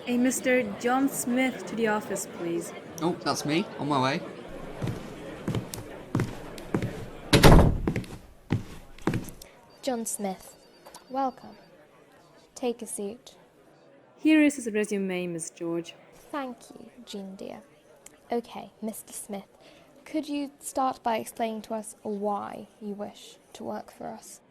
A Mr. John Smith to the office, please. Oh, that's me, on my way. John Smith, welcome. Take a seat. Here is his resume, Miss George. Thank you, Jean dear. Okay, Mr. Smith, could you start by explaining to us why you wish to work for us?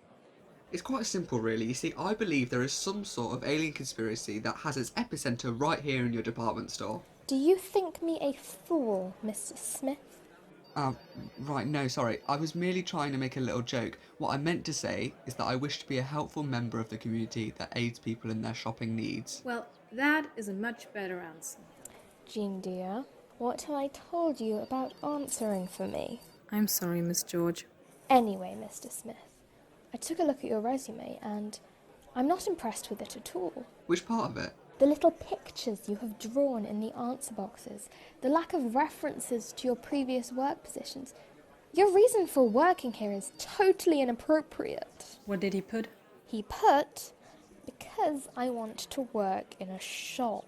It's quite simple, really. You see, I believe there is some sort of alien conspiracy that has its epicenter right here in your department store. Do you think me a fool, Mr. Smith? Uh, right, no, sorry. I was merely trying to make a little joke. What I meant to say is that I wish to be a helpful member of the community that aids people in their shopping needs. Well, that is a much better answer. Jean dear, what have I told you about answering for me? I'm sorry, Miss George. Anyway, Mr. Smith, I took a look at your resume and I'm not impressed with it at all. Which part of it? The little pictures you have drawn in the answer boxes, the lack of references to your previous work positions. Your reason for working here is totally inappropriate. What did he put? He put, because I want to work in a shop.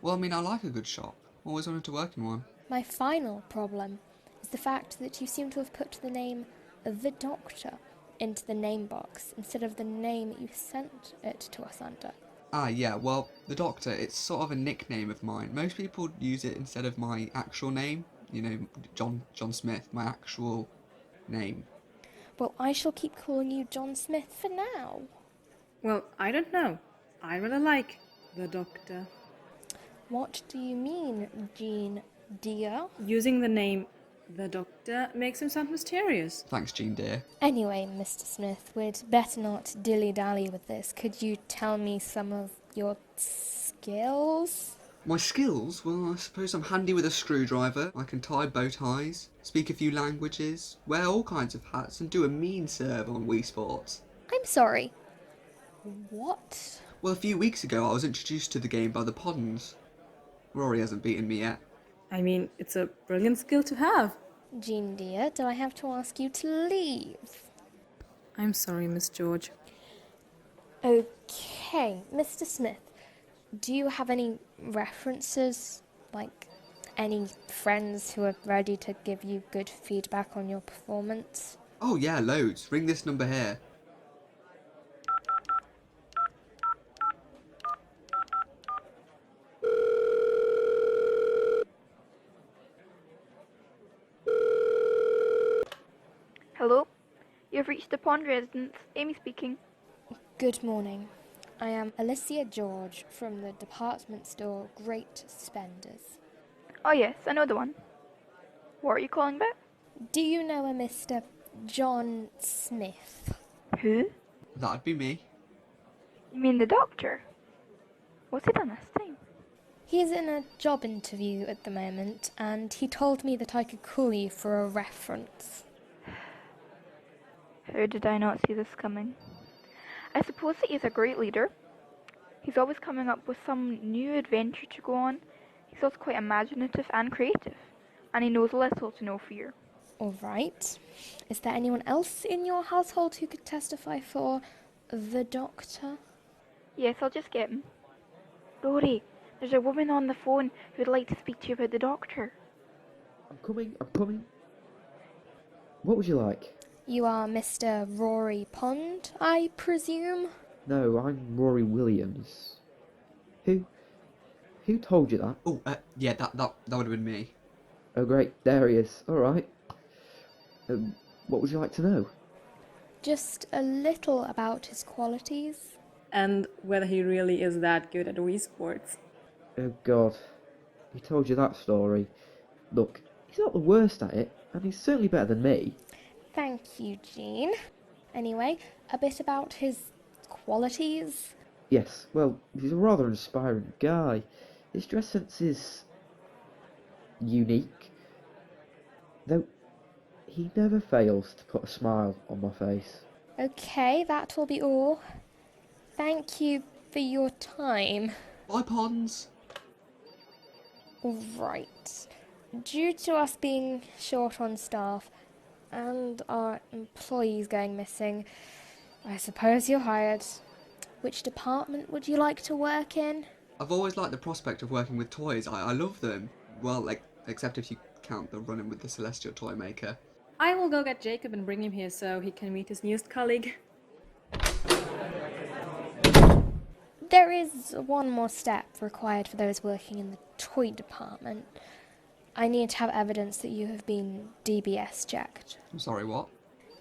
Well, I mean, I like a good shop. Always wanted to work in one. My final problem is the fact that you seem to have put the name The Doctor into the name box instead of the name you sent it to us under. Ah, yeah, well, the Doctor, it's sort of a nickname of mine. Most people use it instead of my actual name. You know, John Smith, my actual name. Well, I shall keep calling you John Smith for now. Well, I don't know. I really like the Doctor. What do you mean, Jean dear? Using the name the Doctor makes him sound mysterious. Thanks, Jean dear. Anyway, Mr. Smith, we'd better not dilly-dally with this. Could you tell me some of your skills? My skills? Well, I suppose I'm handy with a screwdriver. I can tie bow ties, speak a few languages, wear all kinds of hats, and do a mean serve on Wii Sports. I'm sorry. What? Well, a few weeks ago I was introduced to the game by the Poddens. Rory hasn't beaten me yet. I mean, it's a brilliant skill to have. Jean dear, do I have to ask you to leave? I'm sorry, Miss George. Okay, Mr. Smith, do you have any references, like any friends who are ready to give you good feedback on your performance? Oh yeah, loads. Ring this number here. Hello? You've reached the Pond residence. Amy speaking. Good morning. I am Alicia George from the department store Great Spenders. Oh yes, I know the one. What are you calling about? Do you know a Mr. John Smith? Who? That'd be me. You mean the doctor? What's he done this time? He's in a job interview at the moment, and he told me that I could call you for a reference. How did I not see this coming? I suppose that he's a great leader. He's always coming up with some new adventure to go on. He's also quite imaginative and creative. And he knows little to no fear. All right. Is there anyone else in your household who could testify for the doctor? Yes, I'll just get him. Rory, there's a woman on the phone who'd like to speak to you about the doctor. I'm coming. What would you like? You are Mr. Rory Pond, I presume? No, I'm Rory Williams. Who told you that? Oh, yeah, that would have been me. Oh great, there he is. Alright. What would you like to know? Just a little about his qualities. And whether he really is that good at Wii Sports. Oh god. He told you that story. Look, he's not the worst at it, and he's certainly better than me. Thank you, Jean. Anyway, a bit about his qualities. Yes, well, he's a rather inspiring guy. His dress sense is unique. Though, he never fails to put a smile on my face. Okay, that will be all. Thank you for your time. Bye, Poddens. Right. Due to us being short on staff and our employees going missing, I suppose you're hired. Which department would you like to work in? I've always liked the prospect of working with toys. I love them. Well, like, except if you count the running with the Celestial Toy Maker. I will go get Jacob and bring him here so he can meet his newest colleague. There is one more step required for those working in the toy department. I need to have evidence that you have been DBS checked. I'm sorry, what?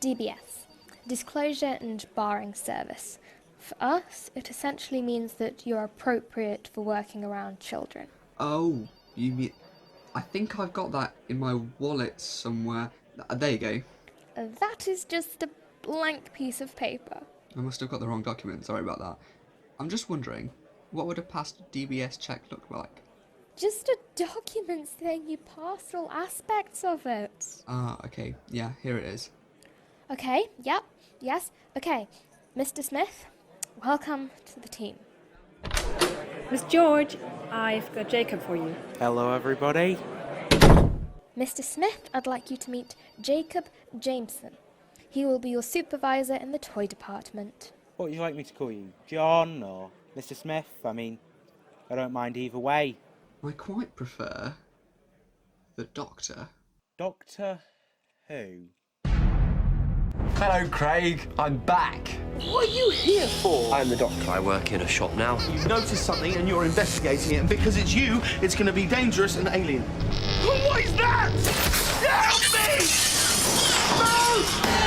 DBS, Disclosure and Barring Service. For us, it essentially means that you're appropriate for working around children. Oh, you mean... I think I've got that in my wallet somewhere. There you go. That is just a blank piece of paper. I must have got the wrong document, sorry about that. I'm just wondering, what would a past DBS check look like? Just a document saying you passed all aspects of it. Ah, okay, yeah, here it is. Okay, yep, yes, okay. Mr. Smith, welcome to the team. Miss George, I've got Jacob for you. Hello, everybody. Mr. Smith, I'd like you to meet Jacob Jameson. He will be your supervisor in the toy department. What would you like me to call you? John or Mr. Smith? I mean, I don't mind either way. I quite prefer the Doctor. Doctor Who? Hello, Craig. I'm back. What are you here for? I'm the Doctor. I work in a shop now. You've noticed something and you're investigating it, and because it's you, it's going to be dangerous and alien. What is that? Help me! No!